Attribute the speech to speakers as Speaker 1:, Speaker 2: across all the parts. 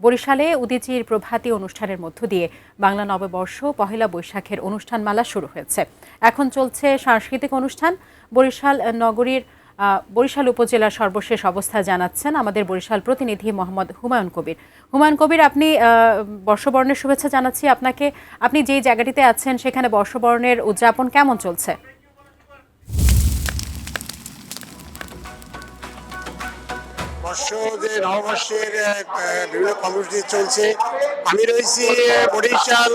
Speaker 1: বরিশালে উদীচীর প্রভাতী অনুষ্ঠানের মধ্য দিয়ে বাংলা নববর্ষ পহেলা বৈশাখের অনুষ্ঠানমালা শুরু হয়েছে। এখন চলছে সাংস্কৃতিক অনুষ্ঠান। বরিশাল উপজেলার সর্বশেষ অবস্থা জানাচ্ছেন আমাদের বরিশাল প্রতিনিধি মোহাম্মদ হুমায়ুন কবির। হুমায়ুন কবির, আপনি বর্ষবরণের শুভেচ্ছা জানাচ্ছি আপনাকে। আপনি যেই জায়গাটিতে আছেন সেখানে বর্ষবরণের উদযাপন কেমন চলছে?
Speaker 2: নববর্ষের বিভিন্ন কর্মসূচি চলছে। আমি রয়েছি বরিশাল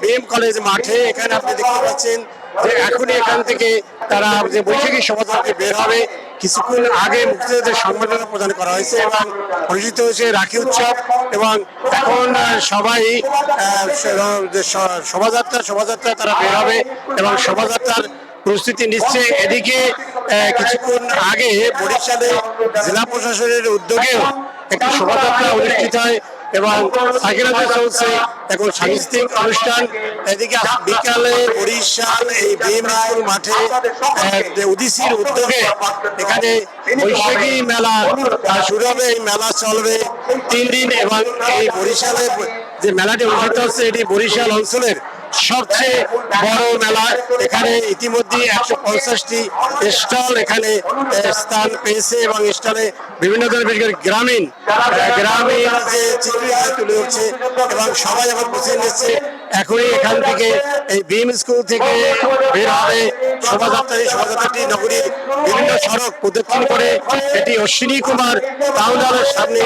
Speaker 2: বিএম কলেজ মাঠে। এখানে আপনি দেখতে পাচ্ছেন যে এখনই এখান থেকে তারা যে বৈশাখী শোভাযাত্রা বের হবে। কিছুক্ষণ আগে মুক্তিযোদ্ধাদের সংবর্ধনা প্রদান করা হয়েছে এবং অনুষ্ঠিত হয়েছে রাখি উৎসব। এবং এখন সবাই শোভাযাত্রা তারা বের হবে এবং শোভাযাত্রার প্রস্তুতি নিচ্ছে। এদিকে কিছুক্ষণ আগে বরিশালে জেলা প্রশাসনের উদ্যোগেও একটি শোভাযাত্রা অনুষ্ঠিত হয় এবং সাইকেলাতে চলছে এখন সাংস্কৃতিক অনুষ্ঠান। এদিকে বিকালে বরিশাল এই বিএম স্কুল মাঠে উদীচীর উদ্যোগে এখানে বৈশাখী মেলা শুরু হবে। এই মেলা চলবে 3 দিন এবং এই বরিশালে যে মেলাটি অনুষ্ঠিত হচ্ছে এটি বরিশাল অঞ্চলের সবচেয়ে বড় মেলা। এখানে ইতিমধ্যে 150টি স্টল এখানে স্থান পেয়েছে এবং স্টলে বিভিন্ন ধরনের গ্রামীণ যে চিত্র তুলে উঠছে এবং সবাই এখন বুঝে নিচ্ছে। এখনই এখান থেকে এই বিএম স্কুল থেকে বের হবে শোভাযাত্রাটি নগরীর বিভিন্ন সড়ক প্রদক্ষিণ করে এটি অশ্বিনী কুমার টাউন হলের সামনে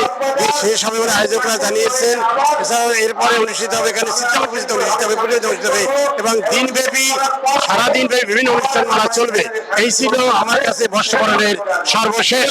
Speaker 2: শেষ হবে বলে আয়োজকরা জানিয়েছেন। এছাড়াও এরপরে অনুষ্ঠিত হবে এখানে চিত্রাঙ্কন অনুষ্ঠিত হবে এবং সারাদিন ব্যাপী বিভিন্ন অনুষ্ঠানমালা চলবে। এই ছিল আমার কাছে বর্ষবরণের সর্বশেষ।